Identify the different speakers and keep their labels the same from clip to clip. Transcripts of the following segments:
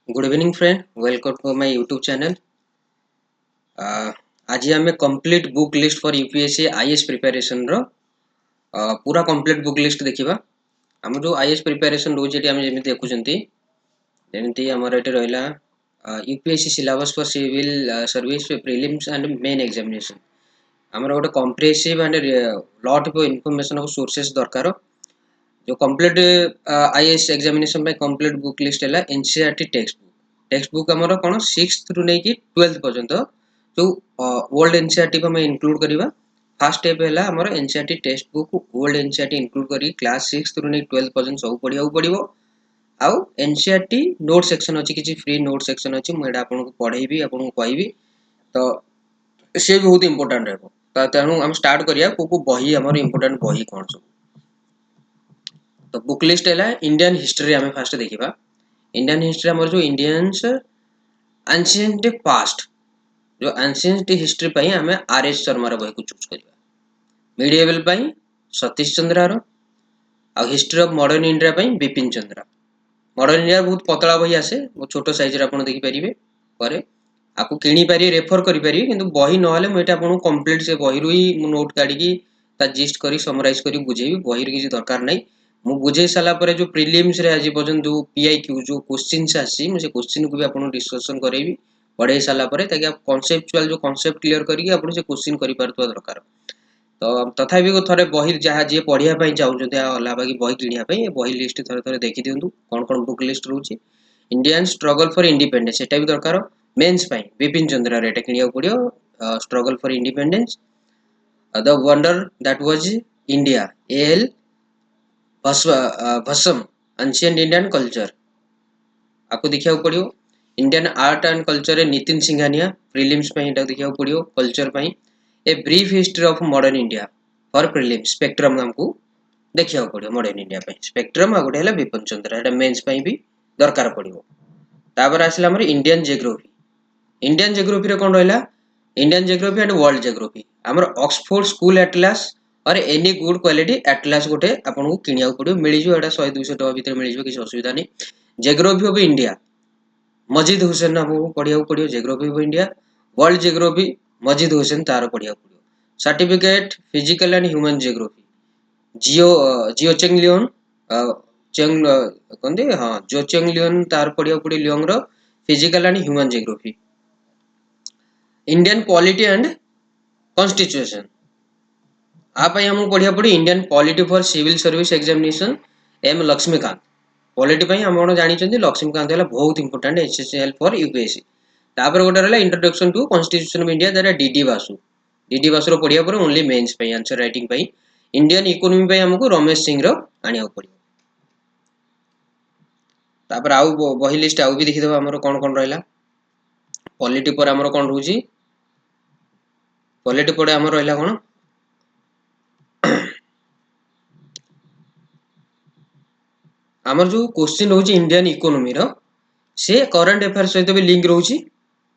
Speaker 1: Good evening friend, welcome to my YouTube channel. आज आम complete book list for UPSC IAS preparation रो पूरा complete book list देखिबा। हम जो आईएएस प्रिपरेशन रोज एटी हम जेमि देखुचंती जेमि हमर एटी रहला UPSC syllabus for civil service prelims and main examination. हमर गोटे comprehensive and lot of information of sources दरकार। जो कंप्लीट आईएएस एग्जामिनेशन पे कंप्लीट बुक लिस्ट है एनसीईआरटी टेक्स्ट बुक आमर कौन 6th रु नहीं 12th पर्यंत जो ओल्ड एनसीईआरटी को हमें इंक्लूड करवा। फर्स्ट स्टेप है आमर NCERT text book old NCERT include करी क्लास 6th रु नहीं 12th पर्यंत सब पढ़िया पड़ो। आउ एनसीईआरटी नोट सेक्शन अच्छी किसी फ्री नोट सेक्शन अच्छी मुझे आपको पढ़ेबी आपको कहबी तो सी भी बहुत इंपोर्टेंट रहा। तेणु आम स्टार्ट करिया को बही आमर इंपोर्टेंट बही कौन सब। तो बुक लिस्ट है इंडियन हिस्ट्री आम फास्ट देखा। इंडियन हिस्ट्री आमर जो इंडियंस एंशिएंट पास्ट जो एंशिएंट हिस्ट्री पई आम आर एस शर्मार बही को चूज करवा। मिडिएबल पई सतीश चंद्रार आ हिस्ट्री ऑफ मॉडर्न इंडिया पई बिपिन चंद्रा। मॉडर्न इंडिया बहुत पतला बही आसे छोट साइज रे आपण देखि परिबे परे आपको किनी पारि रेफर करि परिबे किंतु बही नहले म एटा आपण कंप्लीट से बही रु ही नोट काढी की ता जिस्ट करी समराइज करी बुझेबी। बही रे किसी दरकार नै मु बुझे साला परे जो प्रीलिम्स रे आज पर्यंत जो पीआईक्यू जो क्वेश्चंस आसी मु से क्वेश्चन को भी आपण डिस्कशन करेबी पढ़े साला परे ताकि आप कॉन्सेप्चुअल जो कॉन्सेप्ट क्लियर करी आपण से क्वेश्चन करि पारतो दरकार। तो तथापि थोड़े बही जहाँ जी पढ़ाई चाहते अलावा कि बही किणा बही लिस्ट थे थे देखी दिंतु कौन कौन बुक लिस्ट रोचे। इंडियन स्ट्रगल फॉर इंडिपेंडेंस एटा भी दरकार मेंस विपिन चंद्रा एटा किणा पड़ो। Struggle for independence the wonder that was India L भसम एंशिएंट इंडियन कल्चर आपको देखा पड़ो। Indian art and culture Nitin Singhania prelims देखा पड़ो। Culture a brief history of modern India for prelims spectrum हमको देखा पड़ो। मॉडर्न इंडिया स्पेक्ट्रम आ गोटे विपिन चंद्रा एटा मेंस भी दरकार पड़ो। तापर आसला हमर इंडियन जियोग्राफी। इंडियन जियोग्राफी रे कोन रहला Indian geography and world geography हमर ऑक्सफोर्ड स्कूल एटलास और एनी गुड क्वालिटी एटलास गोटे आपको किनिया पड़ो। मिल जो एटा 100-200 टका भीतर मिल जो किसी असुविधा नहीं। Geography of India Majid Hussain आपको पढ़िया पड़ो। Geography of India world geography Majid Hussain तार पढ़िया पड़ो। Certificate physical and human geography Goh Cheng Leong Cheng कहते हाँ जो चेंग लियोन तार पढ़िया पड़ो। लियोंग रो physical and human geography. Indian polity and constitution आप हमको पढ़िया पड़ो। Indian polity for civil service examination M Laxmikanth polity हम जानते लक्ष्मीकांत है बहुत इंपोर्टेंट एसएसएल फॉर यूपीएससी। तापर गोटे रहा introduction to constitution of India that DD Basu पढ़िया पर only mains answer writing Indian economy हमको रमेश सिंह आनिया पड़ो। तापर आउ बही लिस्ट आउ भी देखिदबा हमर कोन कोन रहला। पॉलिटी पर हमर कोन रहउची पॉलिटी पर हमर रहला कोन हमर जो क्वेश्चन रहउची इंडियन इकोनॉमी रो से करंट अफेयर्स सहित भी लिंक रहउची।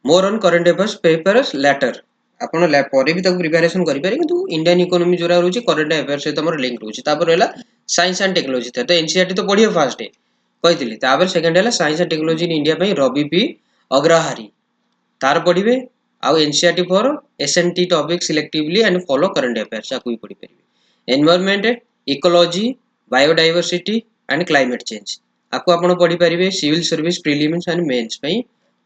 Speaker 1: More on current affairs papers later आपण परे भी तक प्रिपरेशन करि पारे किंतु इंडियन इकोनॉमी जोरा रहउची करंट अफेयर्स सहित हमर लिंक रहउची। तापर रहला साइंस एंड टेक्नोलॉजी तो एनसीईआरटी तो पढ़ियो फर्स्ट कहितली। तापर सेकंड है science and technology in India पई रवि पी अग्रहारी तार पढ़िबे। आउ NCERT for S and T topic selectively and follow current affairs आकु भी पढ़ि परिबे। Environment ecology biodiversity and climate change आपको आपण पढ़ि परिबे। Civil service prelims and mains पई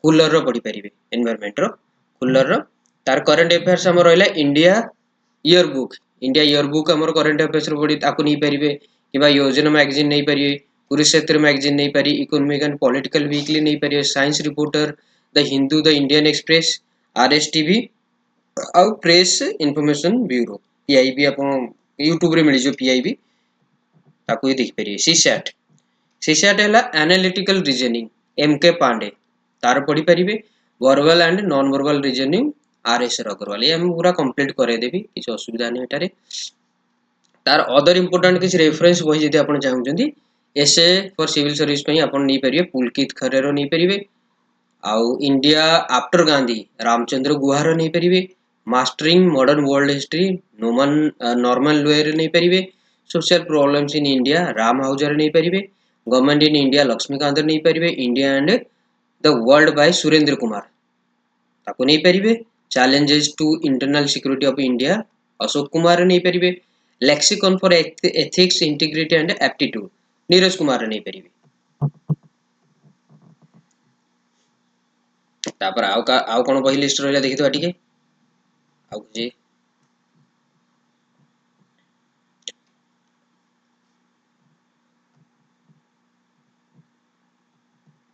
Speaker 1: कूलर रो पढ़ि परिबे। एनवायरनमेंट रो कूलर रो तार करंट अफेयर्स हमर रहला इंडिया ईयर बुक हमर करंट अफेयर्स रो पढ़ि ताकु नहीं परिबे किबा योजना मैगजीन नहीं परिबे कुरुक्षेत्र मैगजीन नहीं पारी इकोनॉमिक एंड पॉलिटिकल वीकली नहीं पारी science reporter the Hindu the Indian express RSTV आउ प्रेस इनफॉरमेशन ब्यूरो पीआईबी आपण यूट्यूब रे मिल जो पीआईबी ताकु ही देख पारिए। सीसैट है एनालिटिकल रीजनिंग एमके पांडे तार पढ़ी पारिबे। Verbal and non verbal reasoning RS Agarwal ये हम पूरा कंप्लीट करे देबी किछ असुविधा नहीं एटारे। तार अदर इंपोर्टेंट किछ रेफरेंस बही जदि आपण चाहउचंदी एसए फॉर सिविल सर्विस पई आपण नहीं पारिबे पुलकित खरेरो नहीं पारिबे। आउ इंडिया आफ्टर गांधी रामचंद्र गुहार नहीं पारिबे। Mastering modern world history Norman लोयर नहीं पारिबे। Social problems in India Ram हाउजर नहीं पारिबे। गवर्नमेंट इन इंडिया लक्ष्मीकांत नहीं पारिबे। India and the world by Surendra Kumar ताको नहीं परिबे challenges to internal security of India Ashok Kumar नहीं परिबे lexicon for ethics integrity and aptitude Neeraj Kumar नहीं परिबे तापर आउ कोन बही लिस्ट रहला देखितबा ठीक आउ जे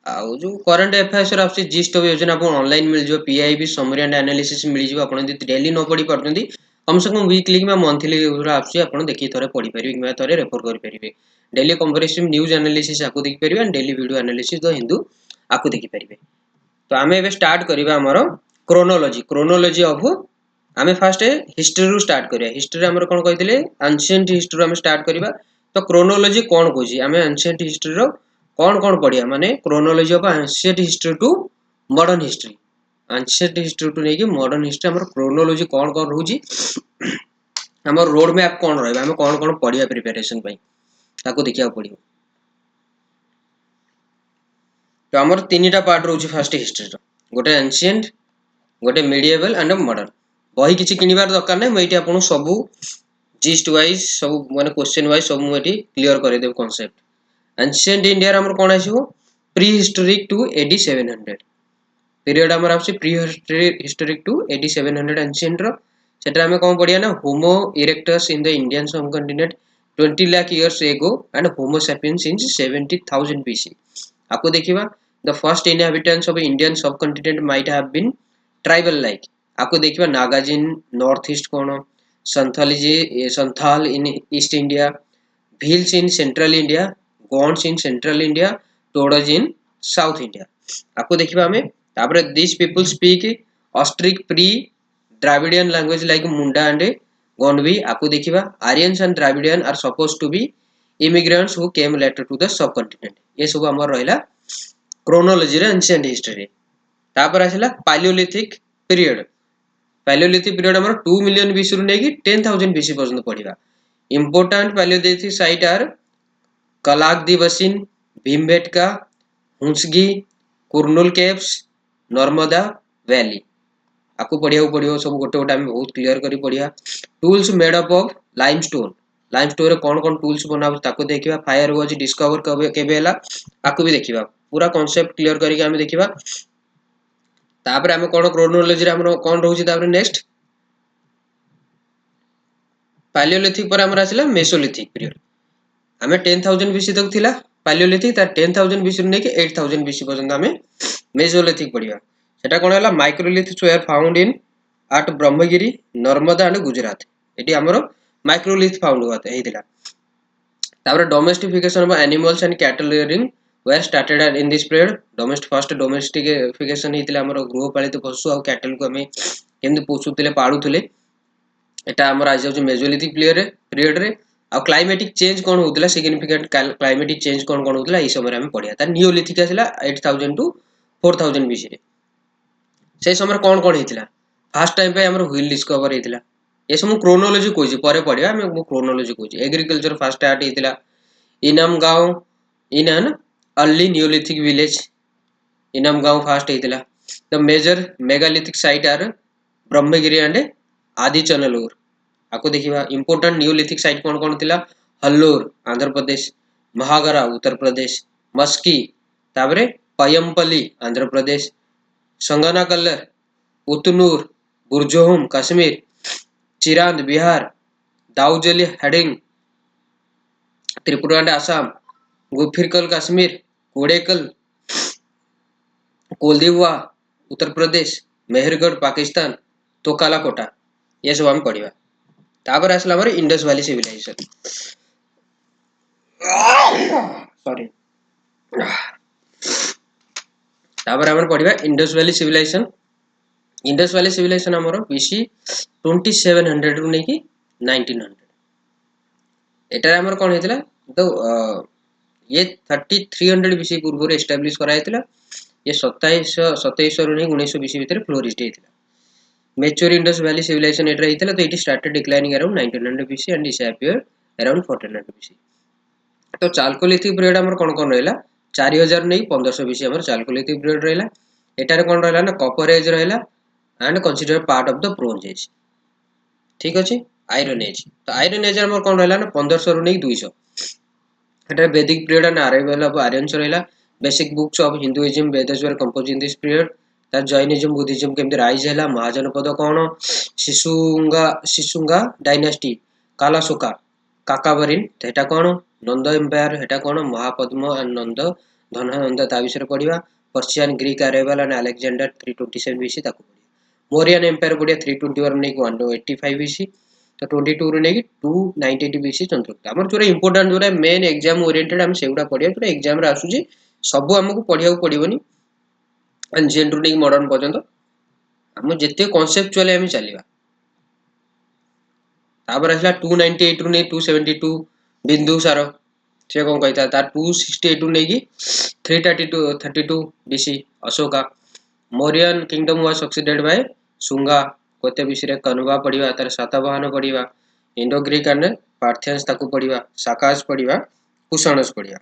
Speaker 1: आउ जो करंट अफेयर्स रे आसी जिस्ट ऑफ योजना आपन ऑनलाइन मिल जो पीआईबी समरी एंड एनालिसिस मिल जो आपन जदि डेली न पढ़ी पारछंती कम से कम वीकली कि मंथली आसी आपन देखि थरे पढ़ी परिबे कि थरे रेफर करि परिबे डेली कंपैरिजन न्यूज़ एनालिसिस आको देखि परिबे and daily video analysis the Hindu आको देखि परिबे तो आमे एबे स्टार्ट करिबा हमरो क्रोनोलॉजी ऑफ आमे फर्स्ट हिस्ट्री रु स्टार्ट करिया हिस्ट्री हमर कोन कहितले एंशिएंट हिस्ट्री आमे स्टार्ट करिबा तो क्रोनोलॉजी कोन कोजी आमे एंशिएंट हिस्ट्री रो कोन कोन पढ़िया माने chronology of ancient history to modern history ancient history to नेकी मॉडर्न हिस्ट्री हमर क्रोनोलॉजी कोन कोन रहउजी हमर रोड मैप कोन रहबा आमे कोन कोन पढ़िया प्रिपरेशन पई ताको देखिया पड़ियो तो हमर तीनटा पार्ट रहउची फर्स्ट हिस्ट्री रो गोटे एंशिएंट गोटे मिडिएवल एंड मॉडर्न बही किछि किनिबार दरकार नै मैं आपन सब जिस्ट वाइज सब माने क्वेश्चन वाइज सब मैं क्लियर करे देब कांसेप्ट एंशिएंट इंडिया रे हमर कोन आसीबो prehistoric to AD 700 period हमर आसी prehistoric to AD 700 ancient रो सेटा हमें कोन पढ़िया ना homo erectus in the Indian subcontinent 20 lakh years ago and homo sapiens in 70,000 BC आपको देखिबा the first inhabitants of Indian subcontinent might have been tribal like आपको देखिबा नागाज इन नॉर्थ ईस्ट कोन Santhal in east India Bhils in central India Gonds in central India Todas in south India आपको देखिबा हमें तापर this people speak Austric pre Dravidian language like Munda and Gondvi आपको देखिबा Aryans and Dravidian are supposed to be immigrants who came later to the subcontinent ये सब हमर रहला क्रोनोलॉजी रे एंशिएंट हिस्ट्री तापर आसला पैलियोलिथिक पीरियड हमर 2 मिलियन बीसी रु नेकी 10,000 बीसी पर्यंत पढ़िबा इंपोर्टेंट पैलियोलिथिक साइट आर कलाकदीबसिन भीमबेटका हुंसगी कुरनुल केव्स नर्मदा वैली आपको पढ़िया सब गोटे गोटे हम बहुत क्लियर करी पढ़िया tools made up of limestone रे कौन कौन टूल्स बनाबो ताको देखिबा फायर वाज डिस्कवर केबे हला आको भी देखिबा पूरा कांसेप्ट क्लियर करी हम देखिबा तापर हम कोन क्रोनोलॉजी रे हम कोन रहउची तापर नेक्स्ट पैलियोलिथिक पर हमरा आसिला मेसोलिथिक पीरियड हमें 10,000 बीसी तक थिला पैलियोलिथिक तार 10,000 बीसी रु नेकी 8,000 बीसी पर्यंत हमें मेसोलिथिक पढ़िया सेटा कोन हला microliths were found in at Brahmagiri Narmada and Gujarat एटी हमरो माइक्रोलिथ फाउंड होता हेतिला तापर domestification of animals and cattle rearing were started in this period first domestification हेतिला हमरो गृहपालित पशु और कैटल को हमें केमि पोछुतिले पाडुतिले एटा हमर आज जाउची मेसोलिथिक पीरियड रे आ क्लाइमेटिक चेंज कोन होतला सिग्निफिकेंट क्लाइमेटिक चेंज कोन कोन होतला ई समय हम पढ़िया त नियोलिथिक आसला 8,000 टू 4,000 बीसी रे से समय कोन कोन हेतिला फर्स्ट टाइम पे हमर व्हील डिस्कवर हेतिला ये सब क्रोनोलॉजी कोजी परे पढ़िया हम क्रोनोलॉजी कोजी एग्रीकल्चर फर्स्ट स्टार्ट हेतिला इनम गांव in an early neolithic village इनम गांव फर्स्ट हेतिला the major megalithic site are Brahmagiri and Adichanallur आपको देखिबा इंपोर्टेंट नियोलिथिक साइट कोन कोन थिला हल्लोर आंध्र प्रदेश महागरा उत्तर प्रदेश मस्की ताबरे पयमपल्ली आंध्र प्रदेश संगनाकल्लर उतनूर बुरजोहम कश्मीर चिरांद बिहार दाउजली हेडिंग त्रिपुरा एंड आसाम गुफिरकल कश्मीर कोडेकल कोलदीवा उत्तर प्रदेश मेहरगढ़ पाकिस्तान तोकाला कोटा ये सब हम पढ़िबा तापर आसला हमर इंडस वैली सिविलाइजेशन सॉरी तापर हमर पढ़िबा इंडस वैली सिविलाइजेशन हमर बीसी 2700 रु नेकी 1900 एटा हमर कोन हेतिला तो ये 3300 बीसी पूर्व एस्टैब्लिश करा हेतिला ये 2700 रु नेकी 1900 बीसी भीतर फ्लोरिश हेतिला Mature Indus Valley civilization एटा हेतिला तो it started declining around 1900 BC and disappeared around 1400 BC तो चालकोलिथिक पीरियड हमर कोन कोन रहला 4000 नहीं 1500 बीसी हमर कैलकुलेटिव पीरियड रहला एटारे कोन रहला ना कवरेज रहला and consider part of the bronze as ठीक अछि आयरन एज तो आयरन एज हमर कोन रहला ना 1500 रु नहीं 200 एटारे Vedic period and arrival of Aryans रहला basic books of Hinduism Vedas were compose in this period तार जैनिज्म बुद्धिज्म केमति राइज हैला महाजनपद कोन शिशुंगा डायनेस्टी कालाशोका काकावरिन हेटा कोन नंद एम्पायर हेटा कोन महापद्म एंड नंद धननंद ता विषय पढ़िबा Persian Greek arrival and Alexander 327 BC ताको पढ़िबा मौर्यन एम्पायर पढ़िया 321 ने 185 बीसी तो 22 रे नेकी 298 बीसी चंद्रगुप्त हमर जोरा इंपोर्टेंट जोरा मेन एग्जाम ओरिएंटेड हम सेउडा पढ़िया जोरा एग्जाम रे आसुची सब हमकु पढ़िया पड़िबनी एंशिएंट रु नेकी मॉडर्न पर्यंत हम जते कांसेप्चुअली हम चलीबा तापर आसला 298 रु नै 272 बिंदुसार से कोन कहता तार 268 रु नेकी 332 BC Ashoka Mauryan kingdom was succeeded by Sunga कोते विषय कनवा पढ़िबा तार सातवाहन पढ़िबा इंडो ग्रीक एंड पार्थियंस ताकू पढ़िबा साकास पढ़िबा कुषाणस पढ़िबा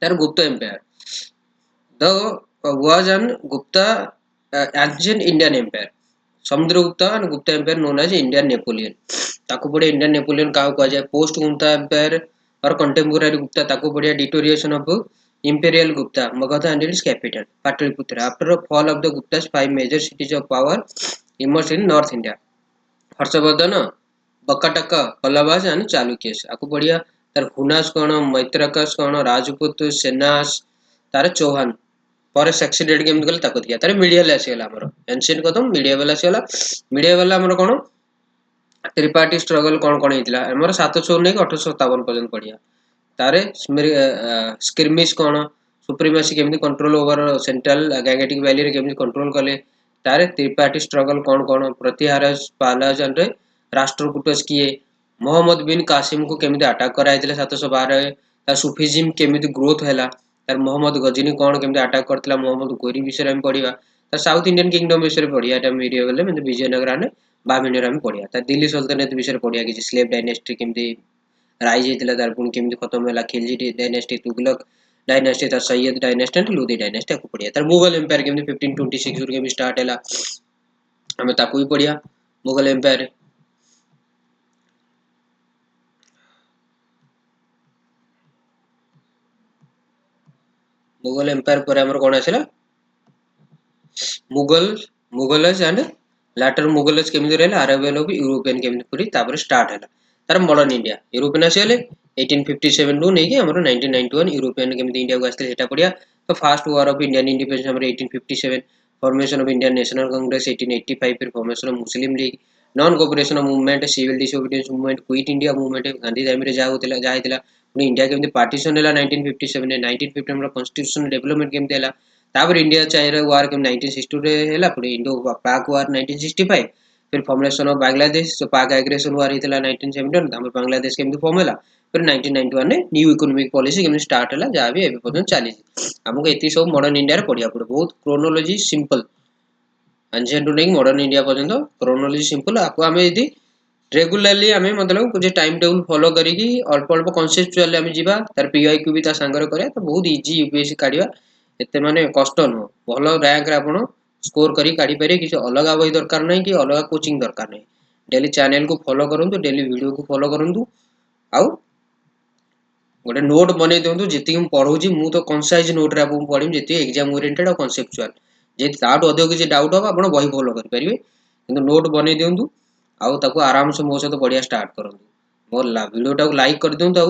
Speaker 1: तार Gupta empire the was an Gupta ancient Indian empire Samudragupta and Gupta empire known as Indian Napoleon ताकू पढ़िया इंडियन नेपोलियन का कहा जाए पोस्ट गुप्ता एम्पायर और कंटेम्पोरारी गुप्ता ताकू पढ़िया deterioration of imperial Gupta Magadha and its capital Pataliputra after fall of the Guptas 5 major cities of power emerge in north India Harshavardhana Vakataka Pallavas and Chalukyas आकु पढ़िया तार हुनास कोन मैत्रकस कोन राजपूत सेनास तार चौहान पर सक्सीडेड केमति गले ताको दिया तार मीडियल आसीगला हमर एंशिएंट खतम मीडियल हमर कोन त्रिपाठी स्ट्रगल कौन हेतिला हमर 700 नै 1857 पर्यंत पढ़िया तारे स्क्रिमिश कौन सुप्रीमेसी केमति control over central Gangetic valley रे केमति कंट्रोल कले तारे त्रिपाठी स्ट्रगल कौन प्रतिहारस पालाज एंड राष्ट्रकूटस किए मोहम्मद बिन कासिम को केमति अटैक कराइतिले 712 तार सुफिज्म केमति ग्रोथ हैला तार मोहम्मद गजनी कौन केमति अटैक करतिला मोहम्मद गोरी विषय हम पढ़िबा तार साउथ इंडियन किंगडम विषय पढ़िया एटा मीडिया गले मतलब विजयनगर आने बामिनीर हम पढ़िया तार दिल्ली सल्तनत विषय पढ़िया कि स्लेव डायनेस्टी केमति राइज हेतिला तार पुन केमति खत्म हैला खिलजी डायनेस्टी तुगलक डायनेस्टी तार Syed dynasty and Lodhi dynasty को पढ़िया तार मुगल एम्पायर केमति 1526 रे केमति स्टार्ट हैला हमें ताकू भी पढ़िया मुगल एम्पायर पर हमर कोन आसेला मुगलस एंड लाटर मुगलस केमति रहला अराइवल ऑफ यूरोपियन केमति पुरी तापर स्टार्ट हैला तार मॉडर्न इंडिया यूरोपियन आसेले 1857 नु नेकी हमर 1991 यूरोपियन केमति इंडिया को आस्ते हेटा पढ़िया तो first war of Indian independence हमर 1857 formation of Indian National Congress 1885 फिर formation of Muslim League non cooperation movement civil disobedience movement quit India movement Gandhi time रे जाहितिला पुनी इंडिया केमति पार्टीशन हैला 1957 ने 1950 हमर कॉन्स्टिट्यूशन डेवलपमेंट केमति हैला तापर इंडिया चाइना वार के 1962 रे हैला पुनी इंडो पाक वार 1965 फिर फॉर्मेशन ऑफ बांग्लादेश जो पाक एग्रेशन वार हितला 1971 हमर बांग्लादेश केमति फॉर्म हैला फिर 1991 ने न्यू इकोनॉमिक पॉलिसी केमति स्टार्ट हैला जा भी एबे पर्यंत चली हमको एती सब मॉडर्न इंडिया रे पढ़िया पड़े बहुत chronology simple ancient to modern India पर्यंत क्रोनोलॉजी सिंपल आपको हमें यदि रेगुलरली हमें मतलब कुछ टाइम टेबल फॉलो करिकी अल्प अल्प कॉन्सेप्चुअली हमें जीवा तार पीआईक्यू भी ता संगर करे तो बहुत इजी यूपीएससी काढिबा एते माने कष्ट न भलो रैंक रे आपण स्कोर करी काढी पारे किछ अलग बही दरकार नै कि अलग कोचिंग दरकार नै डेली चैनल को फॉलो करंतु डेली वीडियो को फॉलो करंतु आउ गोटे नोट बनै दियंतु जेति हम पढौची मु तो कंसाइज नोट रे आपन पढिम जेति एग्जाम ओरिएंटेड और कांसेप्चुअल जेति ताटो अधिक किछ डाउट हो आपण बही फॉलो कर परिबे किंतु नोट बनै दियंतु आउ ताको आराम से मो सहित पढ़िया स्टार्ट करंतु मोर वीडियो टा लाइक कर दियंतु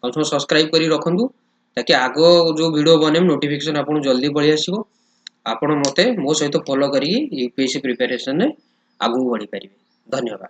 Speaker 1: आउ सब्सक्राइब करी रखंतु ताकि आगो जो वीडियो बने नोटिफिकेशन आपन जल्दी पळि आसीबो आपण मते मो सहित फॉलो करी यूपीएससी प्रिपरेशन ने आगु बढ़ी परिबे धन्यवाद।